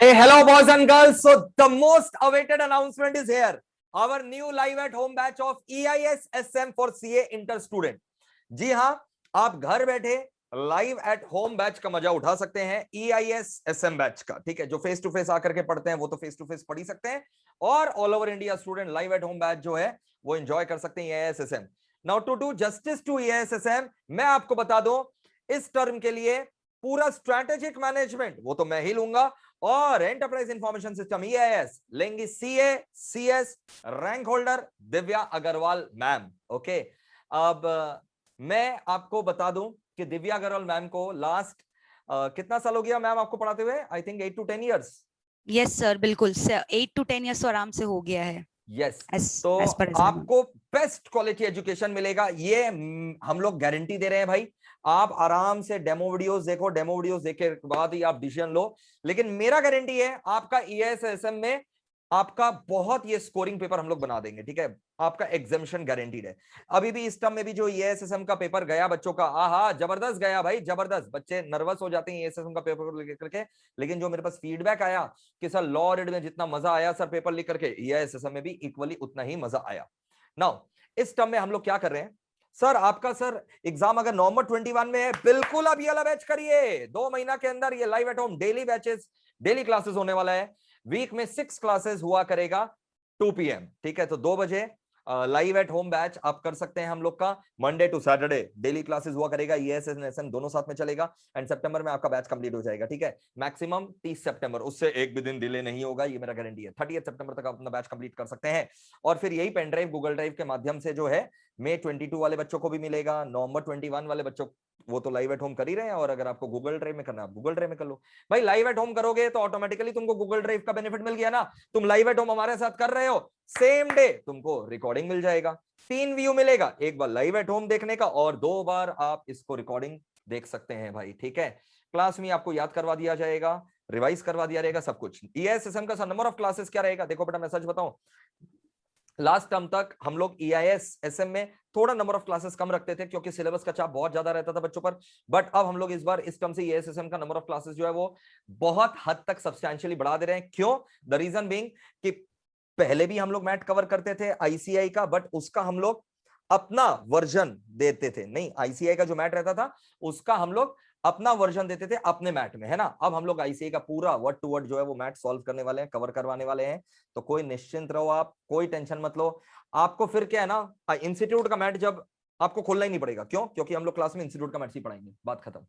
Hey, hello, boys and girls. So the most awaited announcement is here. Our new live at home batch of EIS SM for CA Inter Student. जी हाँ, आप घर बैठे live at home batch का मजा उठा सकते हैं EIS SM batch का। ठीक है, जो फेस टू फेस आकर के पढ़ते हैं वो तो फेस टू फेस पढ़ ही सकते हैं, और all over India student live at home batch जो है वो एंजॉय कर सकते हैं EIS SM। Now to do justice to EIS SM, मैं आपको बता दूं इस टर्म के लिए पूरा स्ट्रेटेजिक मैनेजमेंट वो तो मैं ही लूंगा, और एंटरप्राइज इंफॉर्मेशन सिस्टम EIS लेंगी CA CS rank holder Divya Agrawal ma'am. Okay, अब मैं आपको बता दूं कि दिव्या अग्रवाल मैम को लास्ट कितना साल हो गया मैम आपको पढ़ाते हुए? I think 8 to 10 years। Yes sir, बिल्कुल 8 to 10 years तो आराम से हो गया है। यस, तो आपको बेस्ट क्वालिटी एजुकेशन मिलेगा, ये हम लोग गारंटी दे रहे हैं भाई। आप आराम से डेमो वीडियोस देखो, डेमो वीडियोस देखे के बाद ही आप डिसीजन लो, लेकिन मेरा गारंटी है आपका EIS SM में आपका बहुत ये स्कोरिंग पेपर हम लोग बना देंगे। ठीक है, आपका एग्जामिनेशन गारंटीड है। अभी भी इस टर्म में भी जो EIS SM का पेपर गया बच्चों का, आहा जबरदस्त गया भाई, जबरदस्त। बच्चे नर्वस हो जाते हैं EIS SM का पेपर लिख करके, लेकिन जो मेरे पास फीडबैक आया कि सर लॉ रीड में जितना मजा आया सर पेपर लिख करके, EIS SM में भी इक्वली उतना ही मजा आया। नाउ इस टर्म में हम लोग क्या कर रहे हैं सर, आपका सर एग्जाम अगर नवंबर 21 में है, बिल्कुल आप ये वाला बैच करिए। 2 महीना के अंदर ये live at home daily batches, daily classes होने वाला है। वीक में 6 क्लासेस हुआ करेगा 2 PM। ठीक है, तो 2 बजे लाइव एट होम बैच आप कर सकते हैं हम लोग का। Monday to Saturday daily classes हुआ करेगा, EIS SM दोनों साथ में चलेगा, एंड सितंबर में आपका बैच कंप्लीट हो जाएगा। ठीक है, मैक्सिमम 30 सितंबर, उससे एक भी दिन डिले नहीं होगा, ये मेरा गारंटी है। 30 सितंबर तक आप अपना बैच कंप्लीट कर सकते हैं, और फिर यही पेन ड्राइव गूगल ड्राइव के माध्यम से जो है May 22 वाले बच्चों को भी मिलेगा, नवंबर 21 वाले बच्चों वो तो लाइव एट होम कर ही रहे हैं, और अगर आपको गूगल ड्राइव में करना है आप गूगल ड्राइव में कर लो। भाई लाइव एट होम करोगे तो ऑटोमेटिकली तुमको गूगल ड्राइव का बेनिफिट मिल गया ना। तुम लाइव एट होम हमारे साथ कर रहे हो, सेम डे तुमको रिकॉर्डिंग मिल जाएगा। 3 व्यू मिलेगा, एक बार लाइव एट होम देखने का और 2 बार आप इसको रिकॉर्डिंग देख सकते हैं भाई। ठीक है, क्लास में आपको याद करवा दिया जाएगा, रिवाइज करवा दिया जाएगा सब कुछ। EIS SM का नंबर ऑफ क्लासेस क्या रहेगा? देखो बेटा मैं सच बताऊं, लास्ट टर्म तक हम लोग EIS SM में थोड़ा नंबर ऑफ क्लासेस कम रखते थे क्योंकि सिलेबस का चाप बहुत ज्यादा रहता था बच्चों पर, बट अब हम लोग इस बार इस टर्म से EIS SM का नंबर ऑफ क्लासेस जो है वो बहुत हद तक सब्सटैंशियली बढ़ा दे रहे हैं। क्यों? द रीजन बीइंग कि पहले भी हम लोग मैट कवर करते थे ICI का, बट उसका हम लोग अपना वर्जन देते थे। नहीं, ICI का जो मैट रहता था उसका हम लोग अपना वर्जन देते थे अपने मैट में, है ना। अब हम लोग ICI का पूरा वर्ड टू वर्ड जो है वो मैट सॉल्व करने वाले हैं, कवर करवाने वाले हैं, तो कोई निश्चिंत रहो, आप कोई टेंशन मत लो। आपको फिर क्या है ना, इंस्टीट्यूट का मैट जब आपको खोलना ही नहीं पड़ेगा। क्यों? क्योंकि हम लोग क्लास में इंस्टीट्यूट का मैट ही पढ़ाएंगे, बात खत्म,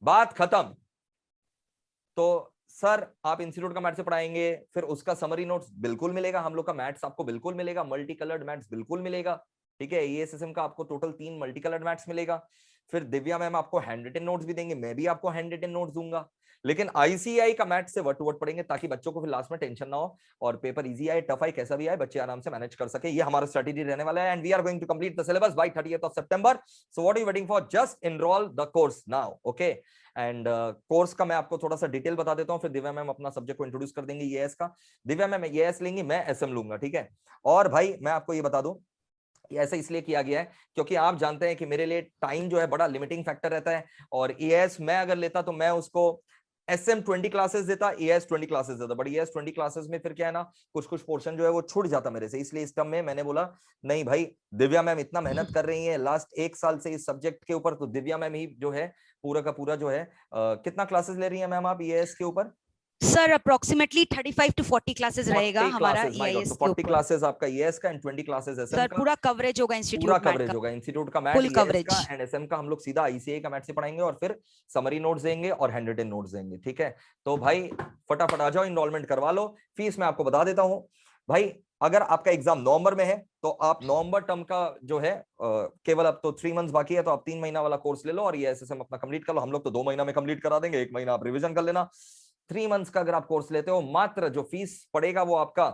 बात खत्म। तो सर आप इंस्टीट्यूट का मैथ्स से पढ़ाएंगे, फिर उसका समरी नोट्स बिल्कुल मिलेगा, हम लोग का मैथ्स आपको बिल्कुल मिलेगा, मल्टी कलर्ड मैथ्स बिल्कुल मिलेगा। ठीक है, EIS SM का आपको टोटल 3 मल्टी कलर्ड मैथ्स मिलेगा। फिर दिव्या मैम आपको हैंड रिटन नोट्स भी देंगे, मैं भी आपको हैंड रिटन नोट्स दूंगा, लेकिन ICI का मैथ्स से वर्ड टू वर्ड पढ़ेंगे ताकि बच्चों को फिर लास्ट में टेंशन ना हो, और पेपर इजी आए टफ आए कैसा भी आए बच्चे आराम से मैनेज कर सके। ये हमारा स्ट्रेटेजी रहने वाला है, and we are going to complete the syllabus by 30th of September। So what are you waiting for? Just enrol the course now. Okay, and course का मैं आपको थोड़ा सा डिटेल बता देता हूं, फिर दिव्या मैम अपना सब्जेक्ट को इंट्रोड्यूस कर देंगे EIS का। दिव्या मैम EIS लेंगी, मैं SM लूंगा। ठीक है, और भाई मैं आपको ये बता दूं, ऐसा इसलिए किया गया है क्योंकि आप जानते हैं कि मेरे लिए टाइम जो है बड़ा लिमिटिंग फैक्टर रहता है, और EIS मैं अगर लेता तो मैं उसको SM 20 क्लासेस देता, EIS 20 क्लासेस देता, बट EIS 20 क्लासेस में फिर क्या है ना, कुछ कुछ पोर्शन जो है वो छूट जाता मेरे से। इसलिए इस टर्म में मैंने बोला नहीं भाई, दिव्या मैम इतना मेहनत कर रही है लास्ट 1 साल से इस सब्जेक्ट के ऊपर, तो दिव्या मैम ही जो है पूरा का पूरा जो है कितना क्लासेस ले रही है मैम आप EIS के ऊपर? सर अप्रोक्सीमेटली 35 to 40 क्लासेस रहेगा हमारा EIS EIS तो के 40 ऊपर। क्लासेस आपका EIS का एंड 20 क्लासेस SM सर का। पूरा कवरेज होगा इंस्टीट्यूट पूरा मैट कवरेज का, होगा इंस्टीट्यूट का मैट, फुल EIS कवरेज का एंड SM का हम लोग सीधा ICI का मैट से पढ़ाएंगे, और फिर समरी नोट्स देंगे और हैंड रिटन नोट्स देंगे। ठीक है, तो भाई फटाफट आ जाओ, इनरोलमेंट करवा लो। फीस मैं आपको बता देता हूं भाई, अगर आपका एग्जाम नवंबर में है तो आप नवंबर टर्म का जो है केवल अब तो 3 मंथ्स बाकी है, तो आप 3 महीना वाला कोर्स ले लो और EIS SM अपना कंप्लीट कर लो। हम लोग तो 2 महीना में कंप्लीट करा देंगे, 1 महीना आप रिवीजन कर लेना। 3 मंथ्स का अगर आप कोर्स लेते हो, मात्र जो फीस पड़ेगा वो आपका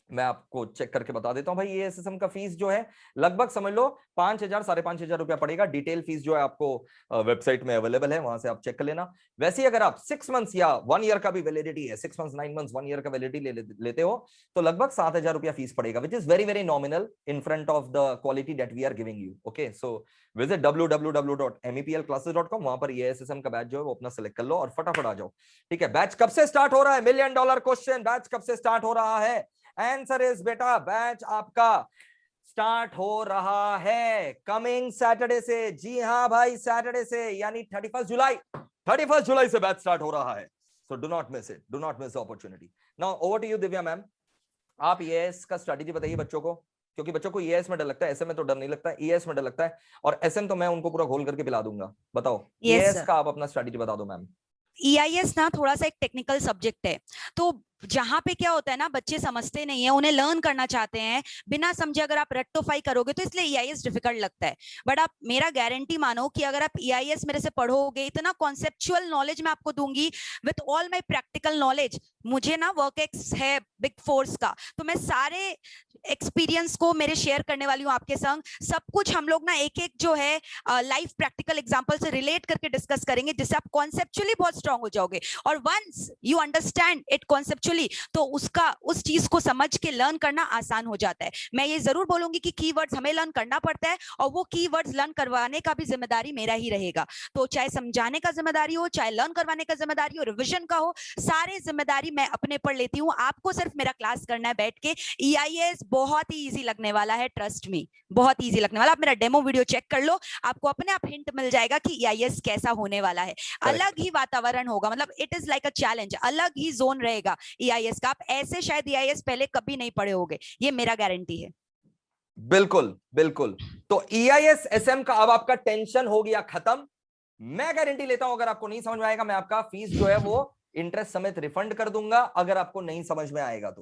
मैं आपको चेक करके बता देता हूं भाई। ये एसएसएम का फीस जो है लगभग समझ लो 5,000 5,500 रुपया पड़ेगा। डिटेल फीस जो है आपको वेबसाइट में अवेलेबल है, वहां से आप चेक कर लेना। वैसे ही अगर आप 6 मंथ्स या 1 ईयर का भी वैलिडिटी है, 6 मंथ्स 9 मंथ्स 1 ईयर का वैलिडिटी लेते हो तो लगभग 7,000 रुपया फीस पड़ेगा, which is very very nominal in front of the quality that we are giving you. Okay, so visit www.meplclasses.com, वहां पर ये एसएसएम का बैच जो है वो अपना सेलेक्ट कर लो और फटाफट आ जाओ। ठीक है, बैच कब से स्टार्ट हो रहा है? $1,000,000 क्वेश्चन, बैच कब से स्टार्ट हो रहा है? आंसर इज बेटा, बैच आपका स्टार्ट हो रहा है कमिंग सैटरडे से। जी हाँ भाई, सैटरडे से, यानी 31 जुलाई से बैच स्टार्ट हो रहा है। So do not miss it, do not miss the opportunity. Now over to you Divya ma'am, आप ईएएस का स्ट्रेटेजी बताइए बच्चों को, क्योंकि बच्चों को ईएएस में डर लगता है, एसएम में तो डर नहीं लगता है, ईएएस में डर लगता है, और एसएम तो मैं उनको पूरा घोल करके पिला दूंगा। बताओ ईएएस का आप अपना स्ट्रेटेजी बता दो मैम। EIS ना थोड़ा सा एक टेक्निकल सब्जेक्ट है, तो जहां पे क्या होता है ना, बच्चे समझते नहीं है, उन्हें लर्न करना चाहते हैं, बिना समझे अगर आप रेक्टिफाई करोगे तो इसलिए EIS डिफिकल्ट लगता है। बट आप मेरा गारंटी मानो कि अगर आप EIS मेरे से पढ़ोगे, इतना कॉन्सेप्चुअल नॉलेज मैं आपको दूंगी with all my practical knowledge. मुझे ना वर्कएक्स है बिग फोर्स का, तो मैं सारे एक्सपीरियंस को मेरे शेयर करने वाली हूँ आपके संग। सब कुछ हम लोग ना एक एक जो है लाइव प्रैक्टिकल एग्जांपल से रिलेट करके डिस्कस करेंगे, जिससे आप कॉन्सेप्चुअली बहुत स्ट्रांग हो जाओगे। और once you understand it conceptually, तो उसका उस चीज को समझ के लर्न करना आसान हो जाता है। मैं ये जरूर बोलूंगी कि कीवर्ड्स हमें लर्न करना पड़ता है, और वो कीवर्ड्स लर्न करवाने का भी जिम्मेदारी मेरा ही रहेगा। तो चाहे समझाने का जिम्मेदारी हो, चाहे लर्न करवाने का जिम्मेदारी हो, रिविजन का हो, सारे जिम्मेदारी मैं अपने पर लेती हूँ। आपको सिर्फ मेरा क्लास करना है बैठ के। EIS बहुत ही इजी लगने वाला है, ट्रस्ट मी, बहुत इजी लगने वाला। आप मेरा डेमो वीडियो चेक कर लो, आपको अपने आप हिंट मिल जाएगा कि EIS कैसा होने वाला है। अलग ही वातावरण होगा, मतलब it is like a challenge, अलग ही जोन रहेगा EIS का। आप ऐसे शायद EIS पहले कभी नहीं पढ़े होगे, ये मेरा गारंटी है। बिल्कुल बिल्कुल। तो EIS SM का अब आपका टेंशन हो गया खत्म। मैं गारंटी लेता हूं अगर आपको नहीं समझ में आएगा, मैं आपका फीस जो है वो इंटरेस्ट समेत रिफंड कर दूंगा, अगर आपको नहीं समझ में आएगा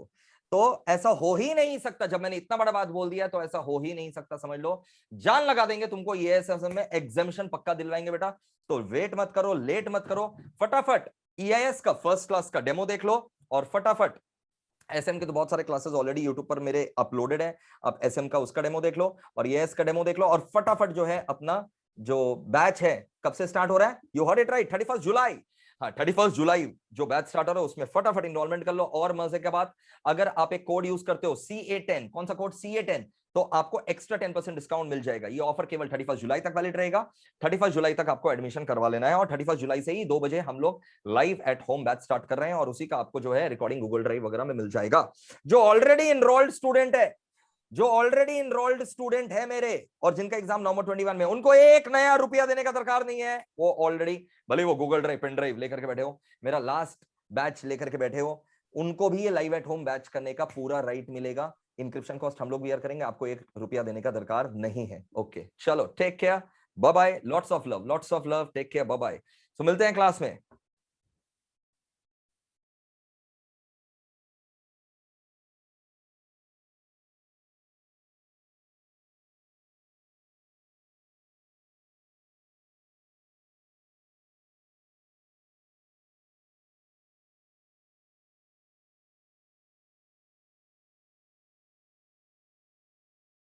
तो ऐसा हो ही नहीं सकता। जब मैंने इतना बड़ा बात बोल दिया तो ऐसा हो ही नहीं सकता, समझ लो। जान लगा देंगे तुमको, EIS SM में एग्जामिशन पक्का दिलवाएंगे बेटा। तो वेट मत करो, लेट मत करो, फटाफट EIS का फर्स्ट क्लास का डेमो देख लो, और फटाफट एसएम के तो बहुत सारे क्लासेस ऑलरेडी यूट्यूब पर मेरे अपलोडेड है। आप एसएम का उसका डेमो देख लो और EIS का डेमो देख लो, और फटाफट जो है अपना जो बैच है कब से स्टार्ट हो रहा है, यू हर्ड इट राइट, 31 जुलाई। हाँ, 31 जुलाई जो बैच स्टार्ट हो रहा है उसमें फटाफट इनरोलमेंट कर लो। और मजे के बाद अगर आप एक कोड यूज करते हो CA10, कौन सा कोड? CA10, तो आपको एक्स्ट्रा 10% डिस्काउंट मिल जाएगा। ये ऑफर केवल 31 जुलाई तक वैलिड रहेगा। 31 जुलाई तक आपको एडमिशन करवा लेना है, और 31 जुलाई से ही 2 बजे हम लोग live at home batch start कर रहे हैं, और उसी का आपको जो है रिकॉर्डिंग गूगल ड्राइव वगैरह में मिल जाएगा। जो ऑलरेडी इनरोल्ड स्टूडेंट है, जो ऑलरेडी इनरोल्ड स्टूडेंट है मेरे, और जिनका एग्जाम नवंबर 21 में, उनको एक नया रुपया देने का दरकार नहीं है। वो ऑलरेडी, भले वो गूगल ड्राइव पेन ड्राइव लेकर के बैठे हो, मेरा लास्ट बैच लेकर के बैठे हो, उनको भी ये लाइव एट होम बैच करने का पूरा राइट मिलेगा। इंक्रिप्शन कॉस्ट हम लोग बियर करेंगे, आपको 1 रुपया देने का दरकार नहीं है। ओके, चलो take care, bye bye, lots of love, take care, bye bye. So मिलते हैं क्लास में।